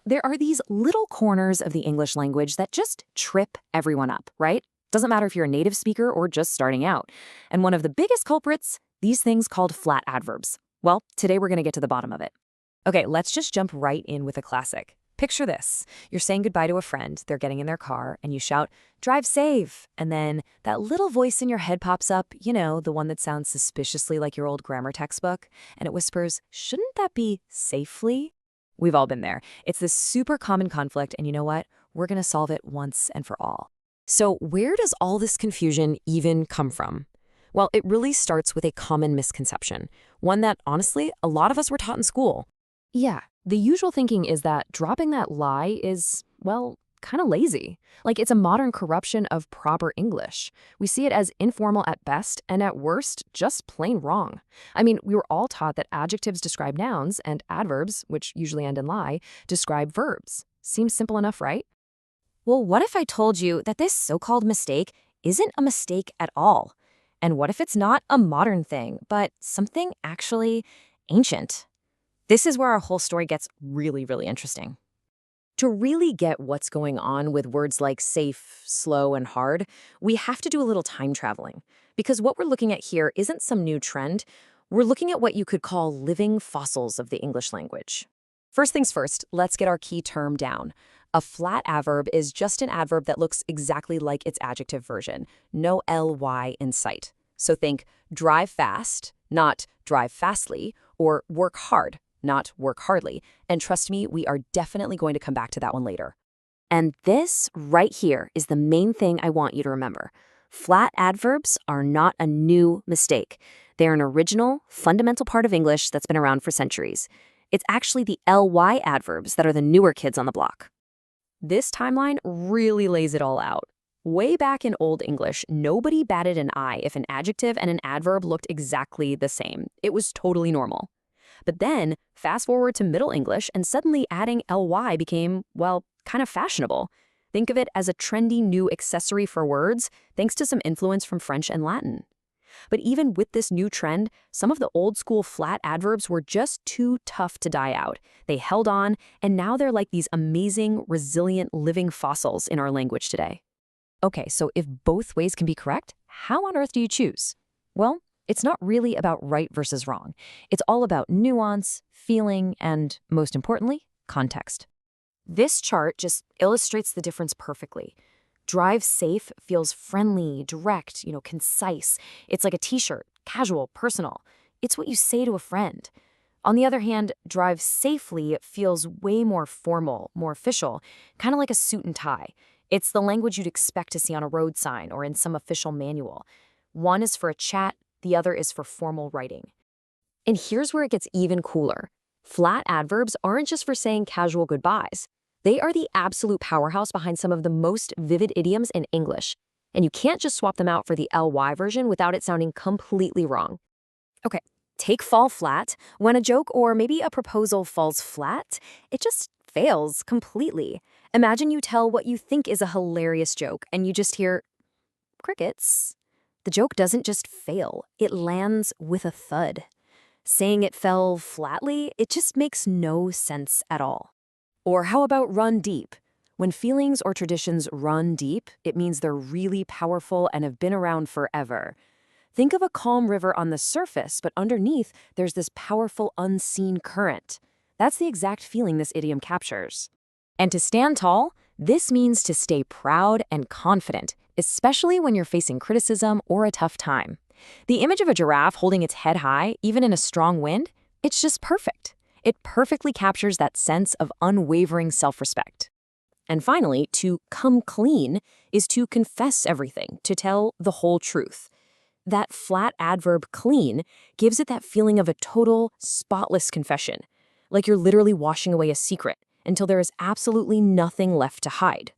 There are these little corners of the English language that just trip everyone up, right? Doesn't matter if you're a native speaker or just starting out. And one of the biggest culprits, these things called flat adverbs. Well, today we're going to get to the bottom of it. Okay, let's just jump right in with a classic. Picture this. You're saying goodbye to a friend, they're getting in their car, and you shout, "Drive safe!" And then that little voice in your head pops up, the one that sounds suspiciously like your old grammar textbook, and it whispers, "Shouldn't that be safely?" We've all been there. It's this super common conflict, and you know what? We're going to solve it once and for all. So where does all this confusion even come from? Well, it really starts with a common misconception, one that, honestly, a lot of us were taught in school. Yeah, the usual thinking is that dropping that lie is, well, kind of lazy. Like it's a modern corruption of proper English. We see it as informal at best and at worst, just plain wrong. I mean, we were all taught that adjectives describe nouns and adverbs, which usually end in lie, describe verbs. Seems simple enough, right? Well, what if I told you that this so-called mistake isn't a mistake at all? And what if it's not a modern thing, but something actually ancient? This is where our whole story gets really, really interesting. To really get what's going on with words like safe, slow, and hard, we have to do a little time traveling. Because what we're looking at here isn't some new trend. We're looking at what you could call living fossils of the English language. First things first, let's get our key term down. A flat adverb is just an adverb that looks exactly like its adjective version. No ly in sight. So think drive fast, not drive fastly, or work hard, not work hardly. And trust me, we are definitely going to come back to that one later. And this right here is the main thing I want you to remember. Flat adverbs are not a new mistake. They're an original, fundamental part of English that's been around for centuries. It's actually the ly adverbs that are the newer kids on the block. This timeline really lays it all out. Way back in Old English, nobody batted an eye if an adjective and an adverb looked exactly the same. It was totally normal. But then, fast forward to Middle English, and suddenly adding ly became, well, kind of fashionable. Think of it as a trendy new accessory for words, thanks to some influence from French and Latin. But even with this new trend, some of the old-school flat adverbs were just too tough to die out. They held on, and now they're like these amazing, resilient, living fossils in our language today. Okay, so if both ways can be correct, how on earth do you choose? Well, it's not really about right versus wrong. It's all about nuance, feeling, and, most importantly, context. This chart just illustrates the difference perfectly. Drive safe feels friendly, direct, concise. It's like a t-shirt, casual, personal. It's what you say to a friend. On the other hand, drive safely feels way more formal, more official, kind of like a suit and tie. It's the language you'd expect to see on a road sign or in some official manual. One is for a chat, the other is for formal writing. And here's where it gets even cooler. Flat adverbs aren't just for saying casual goodbyes. They are the absolute powerhouse behind some of the most vivid idioms in English. And you can't just swap them out for the ly version without it sounding completely wrong. Okay, take fall flat. When a joke or maybe a proposal falls flat, it just fails completely. Imagine you tell what you think is a hilarious joke and you just hear crickets. The joke doesn't just fail, it lands with a thud. Saying it fell flatly, it just makes no sense at all. Or how about run deep? When feelings or traditions run deep, it means they're really powerful and have been around forever. Think of a calm river on the surface, but underneath, there's this powerful unseen current. That's the exact feeling this idiom captures. And to stand tall, this means to stay proud and confident, especially when you're facing criticism or a tough time. The image of a giraffe holding its head high, even in a strong wind, it's just perfect. It perfectly captures that sense of unwavering self-respect. And finally, to come clean is to confess everything, to tell the whole truth. That flat adverb clean gives it that feeling of a total, spotless confession, like you're literally washing away a secret until there is absolutely nothing left to hide.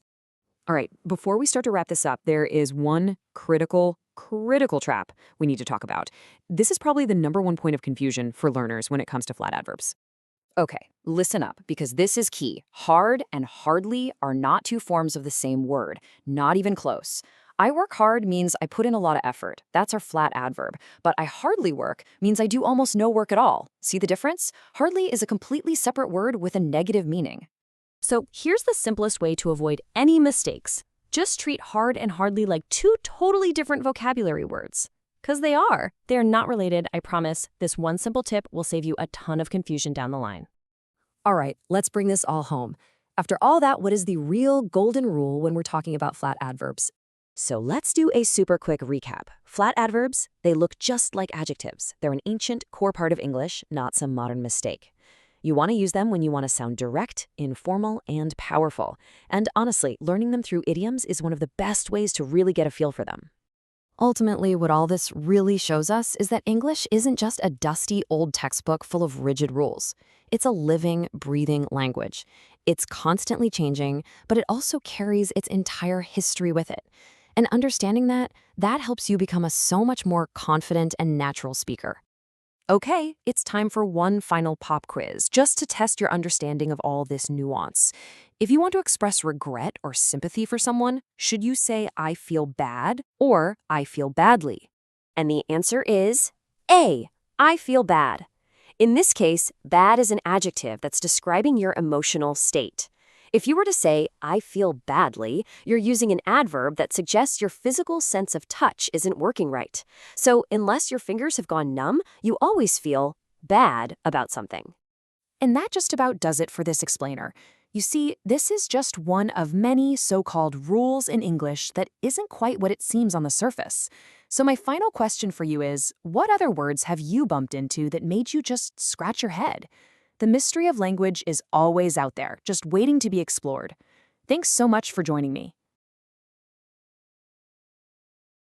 All right, before we start to wrap this up, there is one critical trap we need to talk about. This is probably the number one point of confusion for learners when it comes to flat adverbs. Okay, listen up, because this is key. Hard and hardly are not two forms of the same word, not even close. I work hard means I put in a lot of effort. That's our flat adverb. But I hardly work means I do almost no work at all. See the difference? Hardly is a completely separate word with a negative meaning. So here's the simplest way to avoid any mistakes. Just treat hard and hardly like two totally different vocabulary words. Because they are. They are not related, I promise. This one simple tip will save you a ton of confusion down the line. All right, let's bring this all home. After all that, what is the real golden rule when we're talking about flat adverbs? So let's do a super quick recap. Flat adverbs, they look just like adjectives. They're an ancient core part of English, not some modern mistake. You want to use them when you want to sound direct, informal, and powerful. And honestly, learning them through idioms is one of the best ways to really get a feel for them. Ultimately, what all this really shows us is that English isn't just a dusty old textbook full of rigid rules. It's a living, breathing language. It's constantly changing, but it also carries its entire history with it. And understanding that helps you become a so much more confident and natural speaker. Okay, it's time for one final pop quiz, just to test your understanding of all this nuance. If you want to express regret or sympathy for someone, should you say, I feel bad, or I feel badly? And the answer is A, I feel bad. In this case, bad is an adjective that's describing your emotional state. If you were to say, I feel badly, you're using an adverb that suggests your physical sense of touch isn't working right. So unless your fingers have gone numb, you always feel bad about something. And that just about does it for this explainer. You see, this is just one of many so-called rules in English that isn't quite what it seems on the surface. So my final question for you is, what other words have you bumped into that made you just scratch your head? The mystery of language is always out there, just waiting to be explored. Thanks so much for joining me.